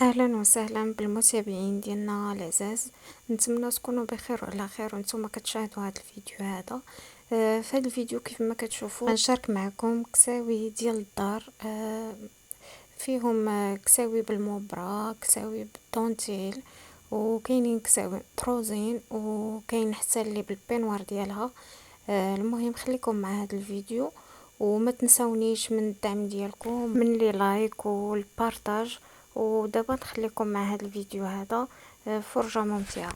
اهلا وسهلا بالمتابعين ديالنا العزاز. نتمنى تكونوا بخير وعلى خير وانتم كتشاهدوا هذا الفيديو هذا. في هذا الفيديو كيف ما كتشوفوا غنشارك معكم كساوي ديال الدار. فيهم كساوي بالمبرة، كساوي بالدونتيل، وكاينين كساوي بروزين، وكاين حتى اللي بالبينوار ديالها. المهم خليكم مع هذا الفيديو، وما تنسونيش من الدعم ديالكم، من لي لايك والبارطاج. ودابا نخليكم مع هذا الفيديو هذا، فرجة ممتعة.